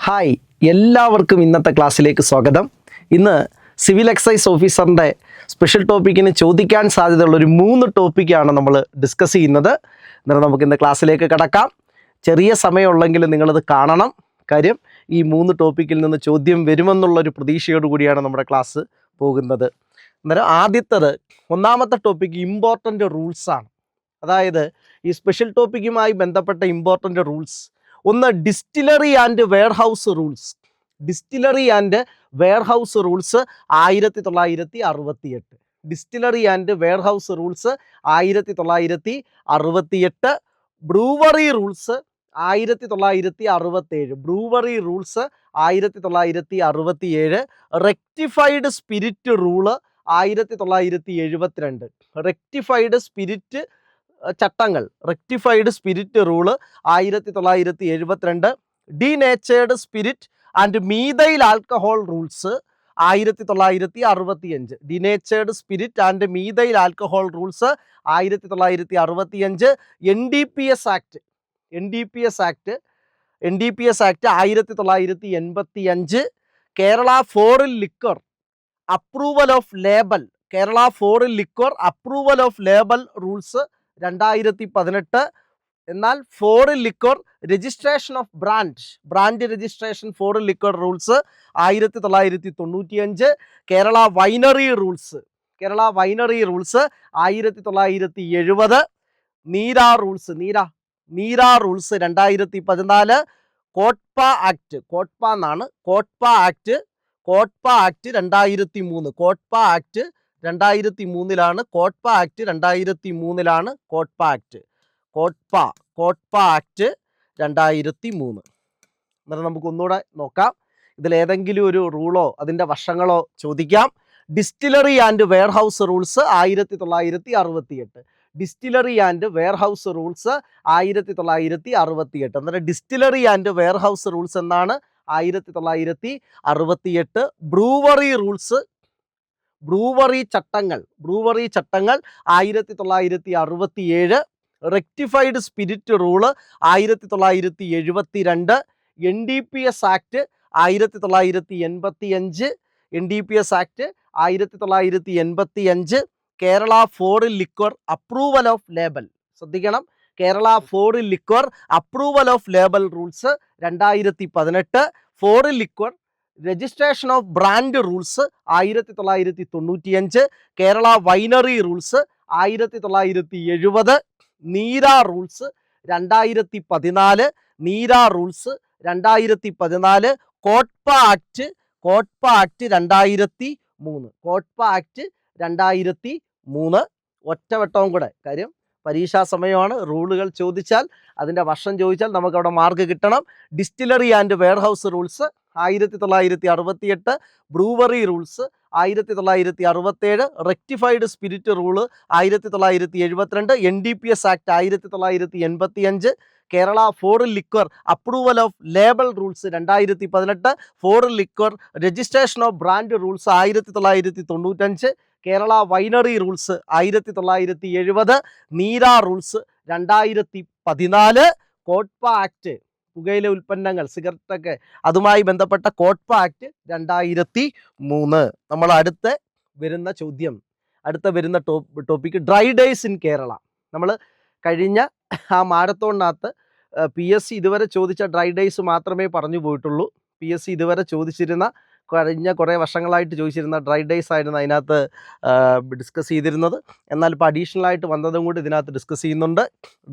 Hi, എല്ലാവർക്കും ഇന്നത്തെ ക്ലാസ്സിലേക്ക് സ്വാഗതം. ഇന്ന് സിവിൽ എക്സൈസ് ഓഫീസറിൻ്റെ സ്പെഷ്യൽ ടോപ്പിക്കിന് ചോദിക്കാൻ സാധ്യതയുള്ളൊരു 3 ടോപ്പിക്കാണ് നമ്മൾ ഡിസ്കസ് ചെയ്യുന്നത്. അന്നേരം നമുക്ക് ഇന്ന് ക്ലാസ്സിലേക്ക് കടക്കാം. ചെറിയ സമയമുള്ളെങ്കിലും നിങ്ങളത് കാണണം. കാര്യം ഈ 3 ടോപ്പിക്കിൽ നിന്ന് ചോദ്യം വരുമെന്നുള്ളൊരു പ്രതീക്ഷയോട് കൂടിയാണ് നമ്മുടെ ക്ലാസ് പോകുന്നത്. അന്നേരം ആദ്യത്തേത്, ഒന്നാമത്തെ ടോപ്പിക്ക് ഇമ്പോർട്ടൻ്റ് റൂൾസാണ്. അതായത് ഈ സ്പെഷ്യൽ ടോപ്പിക്കുമായി ബന്ധപ്പെട്ട ഇമ്പോർട്ടൻ്റ് റൂൾസ്. ഒന്ന്, distillery and warehouse rules. Distillery and warehouse rules 1968. Distillery and warehouse rules 1968. Brewery rules 1967. Brewery rules 1967. Rectified spirit rule 1972. Rectified spirit ചട്ടങ്ങൾ, rectified spirit rule 1972. Denatured spirit and methyl alcohol rules 1965. Denatured spirit and methyl alcohol rules 1965. NDPS act 1985. Kerala foreign liquor approval of label, Kerala foreign liquor approval of label rules 2018. എന്നാൽ foreign liquor registration of brand registration foreign liquor rules 1995. Kerala winery rules 1970. Neera rules 2014. COTPA act 2003. COTPA act 2003ലാണ്. COTPA act 2003ലാണ്. COTPA act 2003. അന്നേരം നമുക്ക് ഒന്നുകൂടെ നോക്കാം. ഇതിലേതെങ്കിലും ഒരു റൂളോ അതിൻ്റെ വർഷങ്ങളോ ചോദിക്കാം. Distillery and warehouse rules 1968. Distillery and warehouse rules 1968. അന്നേരം ഡിസ്റ്റിലറി ആൻഡ് വെയർഹൗസ് റൂൾസ് എന്നാണ് 1968. ബ്രൂവറി റൂൾസ്, ബ്രൂവറി ചട്ടങ്ങൾ 1967. Rectified spirit rule 1972. NDPS act 1985. NDPS act 1985. Kerala foreign liquor approval of label, ശ്രദ്ധിക്കണം, Kerala foreign liquor approval of label rules 2018. Foreign liquor registration of brand rules 1995. Kerala winery rules 1970. Neera rules 2014. Neera rules 2014. COTPA act 2003. COTPA act 2003. ഒറ്റവട്ടവും കൂടെ, കാര്യം പരീക്ഷാ സമയമാണ്. റൂളുകൾ ചോദിച്ചാൽ, അതിൻ്റെ വർഷം ചോദിച്ചാൽ നമുക്കവിടെ മാർക്ക് കിട്ടണം. Distillery and warehouse rules 1968. Brewery rules 1967. Rectified spirit rule 1972. NDPS act 1985. Kerala foreign liquor approval of label rules 2018. Foreign liquor registration of brand rules 1995. Kerala winery rules 1970. Neera rules 2014. COTPA act, പുകയില ഉൽപ്പന്നങ്ങൾ, സിഗരറ്റൊക്കെ, അതുമായി ബന്ധപ്പെട്ട കോട്ട്പ ആക്ട് 2003. നമ്മൾ അടുത്ത വരുന്ന topic dry days in Kerala. നമ്മൾ കഴിഞ്ഞ ആ മാരത്തോണിനകത്ത് PSC ഇതുവരെ ചോദിച്ച ഡ്രൈ ഡേയ്സ് മാത്രമേ പറഞ്ഞു പോയിട്ടുള്ളൂ. PSC ഇതുവരെ ചോദിച്ചിരുന്ന, കഴിഞ്ഞ കുറേ വർഷങ്ങളായിട്ട് ചോദിച്ചിരുന്ന ഡ്രൈ ഡേയ്സ് ആയിരുന്നു അതിനകത്ത് ഡിസ്കസ് ചെയ്തിരുന്നത്. എന്നാൽ ഇപ്പോൾ അഡീഷണലായിട്ട് വന്നതും കൂടി ഇതിനകത്ത് ഡിസ്കസ് ചെയ്യുന്നുണ്ട്.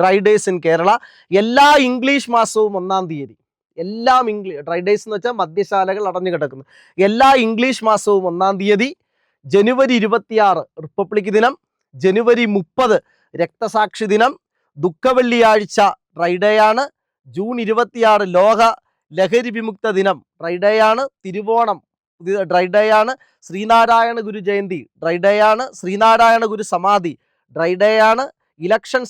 ഡ്രൈ ഡേയ്സ് ഇൻ കേരള എല്ലാ ഇംഗ്ലീഷ് മാസവും 1-ാം തീയതി. എല്ലാം ഡ്രൈ ഡേയ്സ് എന്ന് വെച്ചാൽ മദ്യശാലകൾ അടഞ്ഞു കിടക്കുന്നു. എല്ലാ ഇംഗ്ലീഷ് മാസവും 1-ാം തീയതി. ജനുവരി 26 റിപ്പബ്ലിക് ദിനം. ജനുവരി 30 രക്തസാക്ഷി ദിനം. ദുഃഖവെള്ളിയാഴ്ച ഡ്രൈ ഡേ ആണ്. ജൂൺ 26 ലോക ലഹരി വിമുക്ത ദിനം ഡ്രൈ ഡേ ആണ്. തിരുവോണം ഡ്രൈ ഡേ ആണ്. ശ്രീനാരായണ ഗുരു ജയന്തി ഡ്രൈ ഡേ ആണ്. ശ്രീനാരായണ ഗുരു സമാധി ഡ്രൈ ഡേ ആണ്. ഇലക്ഷൻ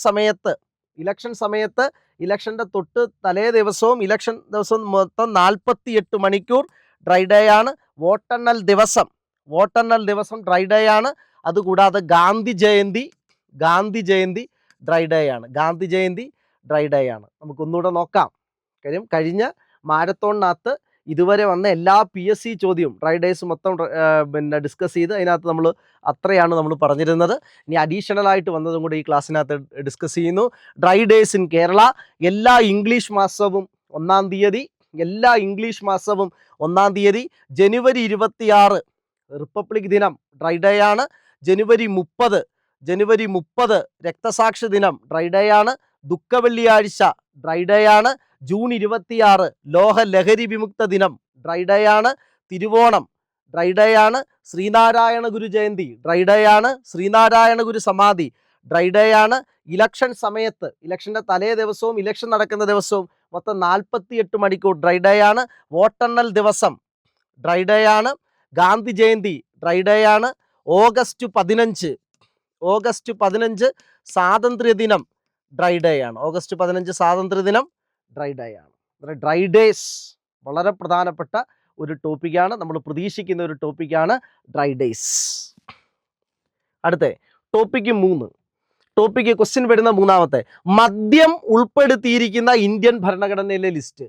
സമയത്ത് ഇലക്ഷൻ്റെ തൊട്ട് തലേ ദിവസവും ഇലക്ഷൻ ദിവസവും മൊത്തം 48 മണിക്കൂർ ഡ്രൈ ഡേ ആണ്. വോട്ടെണ്ണൽ ദിവസം ഡ്രൈ ഡേ ആണ്. അതുകൂടാതെ ഗാന്ധി ജയന്തി ഡ്രൈ ഡേ ആണ്. നമുക്കൊന്നുകൂടെ നോക്കാം. കാര്യം കഴിഞ്ഞ മാരത്തോണിനകത്ത് ഇതുവരെ വന്ന എല്ലാ PSC ചോദ്യവും ഡ്രൈ ഡേയ്സ് മൊത്തം പിന്നെ ഡിസ്കസ് ചെയ്ത് അതിനകത്ത് നമ്മൾ അത്രയാണ് നമ്മൾ പറഞ്ഞിരുന്നത്. ഇനി അഡീഷണൽ ആയിട്ട് വന്നതും കൂടി ഈ ക്ലാസ്സിനകത്ത് ഡിസ്കസ് ചെയ്യുന്നു. ഡ്രൈ ഡേയ്സ് ഇൻ കേരള എല്ലാ ഇംഗ്ലീഷ് മാസവും 1-ാം തീയതി, എല്ലാ ഇംഗ്ലീഷ് മാസവും 1-ാം തീയതി. ജനുവരി 26 റിപ്പബ്ലിക് ദിനം ഡ്രൈ ഡേ ആണ്. ജനുവരി 30 രക്തസാക്ഷി ദിനം ഡ്രൈ ഡേ ആണ്. ദുഃഖവെള്ളിയാഴ്ച ഡ്രൈ ഡേ ആണ്. ജൂൺ 26 ലോക ലഹരി വിമുക്ത ദിനം ഡ്രൈ ഡേ ആണ്. തിരുവോണം ഡ്രൈ ഡേ ആണ്. ശ്രീനാരായണ ഗുരു ജയന്തി ഡ്രൈ ഡേ ആണ്. ശ്രീനാരായണ ഗുരു സമാധി ഡ്രൈ ഡേ ആണ്. ഇലക്ഷൻ സമയത്ത്, ഇലക്ഷൻ്റെ തലേ ദിവസവും ഇലക്ഷൻ നടക്കുന്ന ദിവസവും മൊത്തം 48 മണിക്കൂർ ഡ്രൈ ഡേ ആണ്. വോട്ടെണ്ണൽ ദിവസം ഡ്രൈ ഡേ ആണ്. ഗാന്ധി ജയന്തി ഡ്രൈ ഡേ ആണ്. ഓഗസ്റ്റ് 15 സ്വാതന്ത്ര്യദിനം ഡ്രൈ ഡേ ആണ്. ഓഗസ്റ്റ് 15 സ്വാതന്ത്ര്യദിനം ഡ്രൈ ഡേ ആണ്. ഡ്രൈ ഡേയ്സ് വളരെ പ്രധാനപ്പെട്ട ഒരു ടോപ്പിക്കാണ്, നമ്മൾ പ്രതീക്ഷിക്കുന്ന ഒരു ടോപ്പിക്കാണ് ഡ്രൈ ഡേയ്സ്. അടുത്ത ടോപ്പിക്ക് 3, ടോപ്പിക്ക് ക്വസ്റ്റ്യൻ വരുന്ന 3-ാമത്തെ, മദ്യം ഉൾപ്പെടുത്തിയിരിക്കുന്ന ഇന്ത്യൻ ഭരണഘടനയിലെ ലിസ്റ്റ്.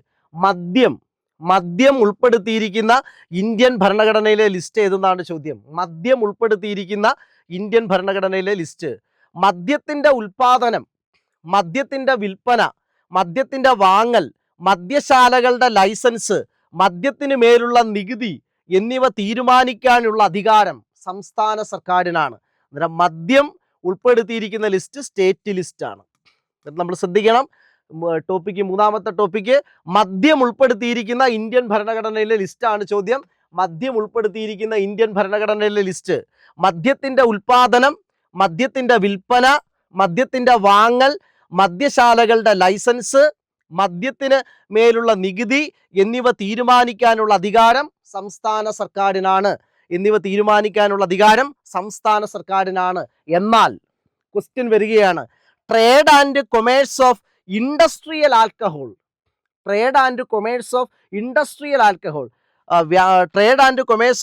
മദ്യം ഉൾപ്പെടുത്തിയിരിക്കുന്ന ഇന്ത്യൻ ഭരണഘടനയിലെ ലിസ്റ്റ് ഏതെന്നാണ് ചോദ്യം. മദ്യം ഉൾപ്പെടുത്തിയിരിക്കുന്ന ഇന്ത്യൻ ഭരണഘടനയിലെ ലിസ്റ്റ്. മദ്യത്തിൻ്റെ ഉൽപാദനം, മദ്യത്തിൻ്റെ വിൽപ്പന, മദ്യത്തിൻ്റെ വാങ്ങൽ, മദ്യശാലകളുടെ ലൈസൻസ്, മദ്യത്തിന് മേലുള്ള നികുതി എന്നിവ തീരുമാനിക്കാനുള്ള അധികാരം സംസ്ഥാന സർക്കാരിനാണ്. അന്നേരം മദ്യം ഉൾപ്പെടുത്തിയിരിക്കുന്ന ലിസ്റ്റ് സ്റ്റേറ്റ് ലിസ്റ്റാണ്. നമ്മൾ ശ്രദ്ധിക്കണം. ടോപ്പിക്ക് 3-ാമത്തെ ടോപ്പിക്ക് മദ്യം ഉൾപ്പെടുത്തിയിരിക്കുന്ന ഇന്ത്യൻ ഭരണഘടനയിലെ ലിസ്റ്റാണ് ചോദ്യം. മദ്യം ഉൾപ്പെടുത്തിയിരിക്കുന്ന ഇന്ത്യൻ ഭരണഘടനയിലെ ലിസ്റ്റ്. മദ്യത്തിൻ്റെ ഉൽപാദനം, മദ്യത്തിൻ്റെ വിൽപ്പന, മദ്യത്തിൻ്റെ വാങ്ങൽ, മദ്യശാലകളുടെ ലൈസൻസ്, മദ്യത്തിന് മേലുള്ള നികുതി എന്നിവ തീരുമാനിക്കാനുള്ള അധികാരം സംസ്ഥാന സർക്കാരിനാണ്. എന്നാൽ ക്വസ്റ്റ്യൻ വരികയാണ്, trade and commerce of industrial alcohol. Trade and commerce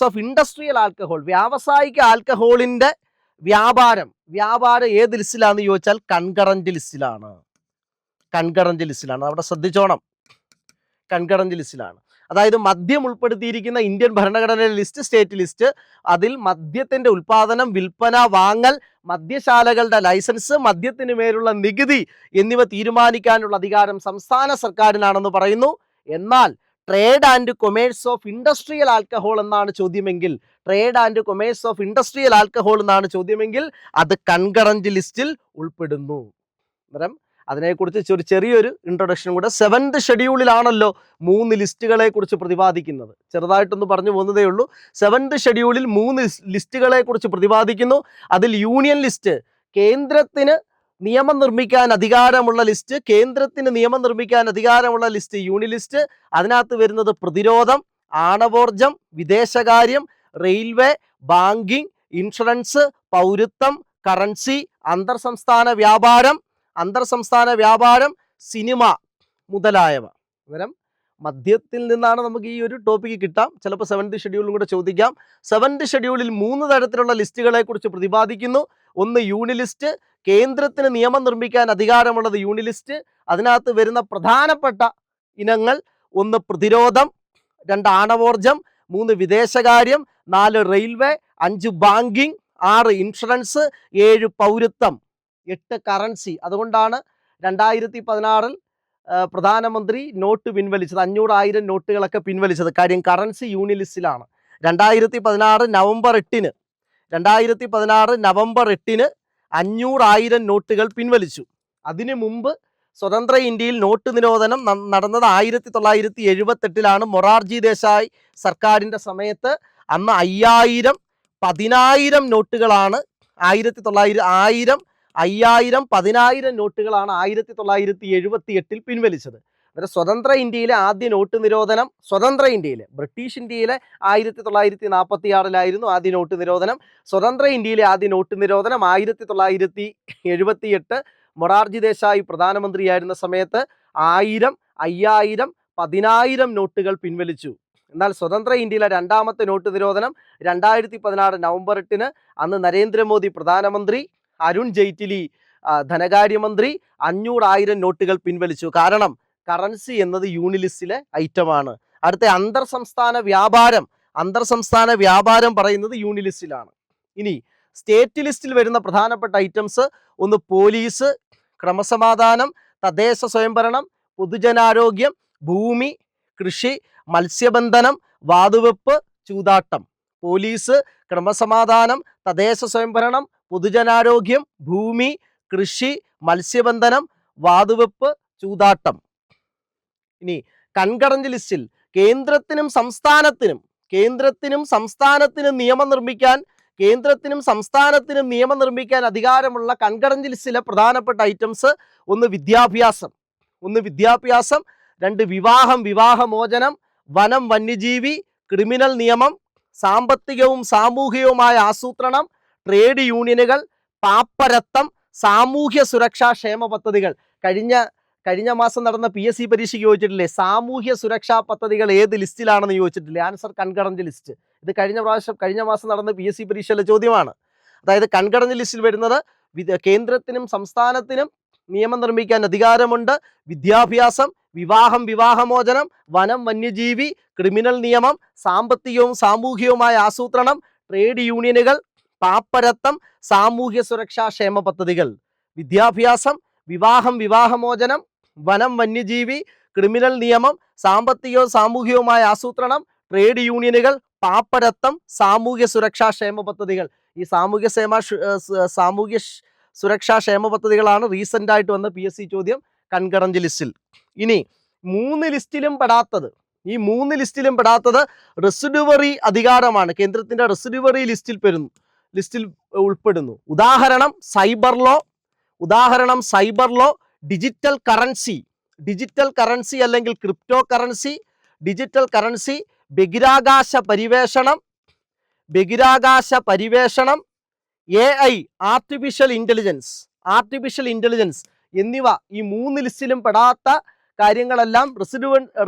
of industrial alcohol, വ്യാവസായിക ആൽക്കഹോളിൻ്റെ വ്യാപാരം ഏത് ലിസ്റ്റിലാണെന്ന് ചോദിച്ചാൽ കൺകറന്റ് ലിസ്റ്റിലാണ്. അവിടെ ശ്രദ്ധിച്ചോണം, കൺകറന്റ് ലിസ്റ്റിലാണ്. അതായത് മദ്യം ഉൾപ്പെടുത്തിയിരിക്കുന്ന ഇന്ത്യൻ ഭരണഘടനയിലെ ലിസ്റ്റ് സ്റ്റേറ്റ് ലിസ്റ്റ്. അതിൽ മദ്യത്തിൻ്റെ ഉൽപാദനം, വിൽപ്പന, വാങ്ങൽ, മദ്യശാലകളുടെ ലൈസൻസ്, മദ്യത്തിന് മേലുള്ള നികുതി എന്നിവ തീരുമാനിക്കാനുള്ള അധികാരം സംസ്ഥാന സർക്കാരിനാണെന്ന് പറയുന്നു. എന്നാൽ trade and commerce of industrial alcohol എന്നാണ് ചോദ്യമെങ്കിൽ, അത് കൺകറന്റ് ലിസ്റ്റിൽ ഉൾപ്പെടുന്നു. അന്നേരം അതിനെക്കുറിച്ച് ഒരു ചെറിയൊരു ഇൻട്രൊഡക്ഷൻ കൂടെ. 7th ഷെഡ്യൂളിലാണല്ലോ 3 ലിസ്റ്റുകളെ കുറിച്ച് പ്രതിപാദിക്കുന്നത്. ചെറുതായിട്ടൊന്ന് പറഞ്ഞു പോകുന്നതേ ഉള്ളൂ. 7th ഷെഡ്യൂളിൽ 3 ലിസ്റ്റുകളെ കുറിച്ച് പ്രതിപാദിക്കുന്നു. അതിൽ യൂണിയൻ ലിസ്റ്റ്, കേന്ദ്രത്തിന് നിയമം നിർമ്മിക്കാൻ അധികാരമുള്ള ലിസ്റ്റ്, യൂണിയൻ ലിസ്റ്റ്. അതിനകത്ത് വരുന്നത് പ്രതിരോധം, ആണവോർജം, വിദേശകാര്യം, റെയിൽവേ, ബാങ്കിങ്, ഇൻഷുറൻസ്, പൗരത്വം, കറൻസി, അന്തർ സംസ്ഥാന വ്യാപാരം, സിനിമ മുതലായവ. അന്നേരം മദ്യത്തിൽ നിന്നാണ് നമുക്ക് ഈ ഒരു ടോപ്പിക്ക് കിട്ടാം. ചിലപ്പോൾ 7th ഷെഡ്യൂളിലും കൂടെ ചോദിക്കാം. 7th ഷെഡ്യൂളിൽ 3 തരത്തിലുള്ള ലിസ്റ്റുകളെ കുറിച്ച് പ്രതിപാദിക്കുന്നു. ഒന്ന് യൂണിയൻ ലിസ്റ്റ്, കേന്ദ്രത്തിന് നിയമം നിർമ്മിക്കാൻ അധികാരമുള്ളത് യൂണിയൻ ലിസ്റ്റ്. അതിനകത്ത് വരുന്ന പ്രധാനപ്പെട്ട ഇനങ്ങൾ: 1 പ്രതിരോധം, 2 ആണവോർജം, 3 വിദേശകാര്യം, 4 റെയിൽവേ, 5 ബാങ്കിങ്, 6 ഇൻഷുറൻസ്, 7 പൗരത്വം, 8 കറൻസി. അതുകൊണ്ടാണ് 2016 പ്രധാനമന്ത്രി നോട്ട് പിൻവലിച്ചത്, 500,000 നോട്ടുകളൊക്കെ പിൻവലിച്ചത്. കാര്യം കറൻസി യൂണിയൻ ലിസ്റ്റിലാണ്. 2016 നവംബർ 8-ന് 500,000 നോട്ടുകൾ പിൻവലിച്ചു. അതിനു മുമ്പ് സ്വതന്ത്ര ഇന്ത്യയിൽ നോട്ട് നിരോധനം നടന്നത് 1978-ലാണ്. മൊറാർജി ദേശായി സർക്കാരിൻ്റെ സമയത്ത്. അന്ന് 5,000, 10,000 നോട്ടുകളാണ് 1000, 10,000 നോട്ടുകളാണ് 1978-ൽ പിൻവലിച്ചത്. അന്നേരം സ്വതന്ത്ര ഇന്ത്യയിലെ ആദ്യ നോട്ട് നിരോധനം, ബ്രിട്ടീഷ് ഇന്ത്യയിലെ 1946-ലായിരുന്നു ആദ്യ നോട്ട് നിരോധനം. സ്വതന്ത്ര ഇന്ത്യയിലെ ആദ്യ നോട്ട് നിരോധനം 1978 മൊറാർജി ദേശായി പ്രധാനമന്ത്രിയായിരുന്ന സമയത്ത് 1000, 5000, 10,000 നോട്ടുകൾ പിൻവലിച്ചു. എന്നാൽ സ്വതന്ത്ര ഇന്ത്യയിലെ രണ്ടാമത്തെ നോട്ട് നിരോധനം 2016 നവംബർ 8-ന് അന്ന് നരേന്ദ്രമോദി പ്രധാനമന്ത്രി, അരുൺ ജെയ്റ്റ്ലി ധനകാര്യമന്ത്രി 500,000 നോട്ടുകൾ പിൻവലിച്ചു. കാരണം കറൻസി എന്നത് യൂണിയൻ ലിസ്റ്റിലെ ഐറ്റമാണ്. അടുത്ത അന്തർ സംസ്ഥാന വ്യാപാരം പറയുന്നത് യൂണി ലിസ്റ്റിലാണ്. ഇനി സ്റ്റേറ്റ് ലിസ്റ്റിൽ വരുന്ന പ്രധാനപ്പെട്ട ഐറ്റംസ് ഒന്ന് പോലീസ്, ക്രമസമാധാനം, തദ്ദേശ സ്വയംഭരണം, പൊതുജനാരോഗ്യം, ഭൂമി, കൃഷി, മത്സ്യബന്ധനം, വാതുവെപ്പ്, ചൂതാട്ടം. പോലീസ്, ക്രമസമാധാനം, തദ്ദേശ സ്വയംഭരണം, പൊതുജനാരോഗ്യം, ഭൂമി, കൃഷി, മത്സ്യബന്ധനം, വാതുവെപ്പ്, ചൂതാട്ടം. ഇനി കൺകറന്റ് ലിസ്റ്റിൽ കേന്ദ്രത്തിനും നിയമം നിർമ്മിക്കാൻ അധികാരമുള്ള കൺകറന്റ് ലിസ്റ്റിലെ പ്രധാനപ്പെട്ട ഐറ്റംസ് ഒന്ന് വിദ്യാഭ്യാസം, രണ്ട് വിവാഹമോചനം, വനം വന്യജീവി, ക്രിമിനൽ നിയമം, സാമ്പത്തികവും സാമൂഹികവുമായ ആസൂത്രണം, ട്രേഡ് യൂണിയനുകൾ, പാപ്പരത്തം, സാമൂഹ്യ സുരക്ഷാ ക്ഷേമ പദ്ധതികൾ. കഴിഞ്ഞ മാസം നടന്ന PSC പരീക്ഷയ്ക്ക് ചോദിച്ചിട്ടില്ലേ, സാമൂഹ്യ സുരക്ഷാ പദ്ധതികൾ ഏത് ലിസ്റ്റിലാണെന്ന് ചോദിച്ചിട്ടില്ലേ? Answer concurrent list. ഇത് കഴിഞ്ഞ മാസം നടന്ന PSC പരീക്ഷയിലെ ചോദ്യമാണ്. അതായത് കൺകറന്റ് ലിസ്റ്റിൽ വരുന്നത് കേന്ദ്രത്തിനും സംസ്ഥാനത്തിനും നിയമം നിർമ്മിക്കാൻ അധികാരമുണ്ട്. വിദ്യാഭ്യാസം, വിവാഹമോചനം, വനം വന്യജീവി, ക്രിമിനൽ നിയമം, സാമ്പത്തികവും സാമൂഹികവുമായ ആസൂത്രണം, ട്രേഡ് യൂണിയനുകൾ, പാപ്പരത്തം, സാമൂഹ്യ സുരക്ഷാ ക്ഷേമ പദ്ധതികൾ. വിദ്യാഭ്യാസം, വിവാഹമോചനം, വനം വന്യജീവി, ക്രിമിനൽ നിയമം, സാമ്പത്തികവും സാമൂഹികവുമായ ആസൂത്രണം, ട്രേഡ് യൂണിയനുകൾ, പാപ്പരത്തം, സാമൂഹ്യ സുരക്ഷാ ക്ഷേമ പദ്ധതികൾ. ഈ സാമൂഹ്യ സുരക്ഷാ ക്ഷേമ പദ്ധതികളാണ് റീസെന്റ് ആയിട്ട് വന്ന PSC ചോദ്യം കൺകറന്റ് ലിസ്റ്റിൽ. ഇനി ഈ മൂന്ന് ലിസ്റ്റിലും പെടാത്തത് റെസിഡുവറി അധികാരമാണ്. കേന്ദ്രത്തിന്റെ റെസിഡുവറി ലിസ്റ്റിൽ ഉൾപ്പെടുന്നു. ഉദാഹരണം സൈബർ ലോ, ഡിജിറ്റൽ കറൻസി അല്ലെങ്കിൽ ക്രിപ്റ്റോ കറൻസി, ബഹിരാകാശ പരിവേഷണം, AI ആർട്ടിഫിഷ്യൽ ഇന്റലിജൻസ് എന്നിവ ഈ മൂന്ന് ലിസ്റ്റിലും പെടാത്ത കാര്യങ്ങളെല്ലാം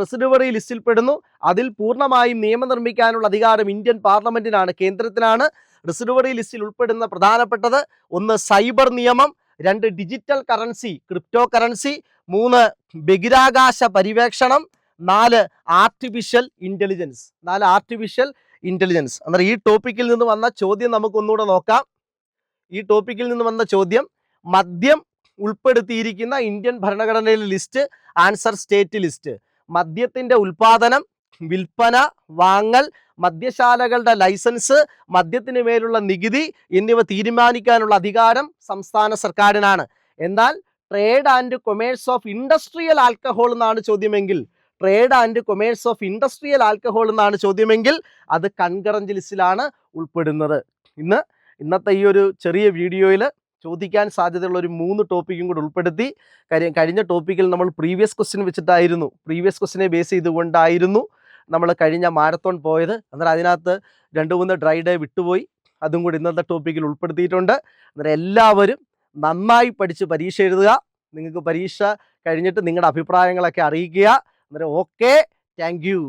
റെസിഡുവറി ലിസ്റ്റിൽ പെടുന്നു. അതിൽ പൂർണ്ണമായും നിയമം നിർമ്മിക്കാനുള്ള അധികാരം ഇന്ത്യൻ പാർലമെന്റിനാണ്, കേന്ദ്രത്തിനാണ്. റെസിഡുവറി ലിസ്റ്റിൽ ഉൾപ്പെടുന്ന പ്രധാനപ്പെട്ടത് ഒന്ന് സൈബർ നിയമം, രണ്ട് ഡിജിറ്റൽ കറൻസി ക്രിപ്റ്റോ കറൻസി, മൂന്ന് ബഹിരാകാശ പരിവേഷണം, നാല് ആർട്ടിഫിഷ്യൽ ഇന്റലിജൻസ്. അന്നേരം ഈ ടോപ്പിക്കിൽ നിന്ന് വന്ന ചോദ്യം നമുക്ക് ഒന്നുകൂടെ നോക്കാം. മദ്യം ഉൾപ്പെടുത്തിയിരിക്കുന്ന ഇന്ത്യൻ ഭരണഘടനയിലെ ലിസ്റ്റ്. Answer state list. മദ്യത്തിന്റെ ഉൽപാദനം, വിൽപ്പന, വാങ്ങൽ, മദ്യശാലകളുടെ ലൈസൻസ്, മദ്യത്തിന് മേലുള്ള നികുതി എന്നിവ തീരുമാനിക്കാനുള്ള അധികാരം സംസ്ഥാന സർക്കാരിനാണ്. എന്നാൽ trade and commerce of industrial alcohol എന്നാണ് ചോദ്യമെങ്കിൽ അത് കൺകറന്റ് ലിസ്റ്റിലാണ് ഉൾപ്പെടുന്നത്. ഇന്നത്തെ ഈ ഒരു ചെറിയ വീഡിയോയിൽ ചോദിക്കാൻ സാധ്യതയുള്ള ഒരു 3 ടോപ്പിക്കും കൂടി ഉൾപ്പെടുത്തി. കഴിഞ്ഞ ടോപ്പിക്കിൽ നമ്മൾ പ്രീവിയസ് ക്വസ്റ്റിനെ ബേസ് ചെയ്തുകൊണ്ടായിരുന്നു നമ്മൾ കഴിഞ്ഞ മാരത്തോൺ പോയത്. അന്നേരം അതിനകത്ത് 2-3 ഡ്രൈ ഡേ വിട്ടുപോയി. അതും കൂടി ഇന്നത്തെ ടോപ്പിക്കിൽ ഉൾപ്പെടുത്തിയിട്ടുണ്ട്. അന്നേരം എല്ലാവരും നന്നായി പഠിച്ച് പരീക്ഷ എഴുതുക. നിങ്ങൾക്ക് പരീക്ഷ കഴിഞ്ഞിട്ട് നിങ്ങളുടെ അഭിപ്രായങ്ങളൊക്കെ അറിയിക്കുക. അന്നേരം ഓക്കെ, താങ്ക് യു.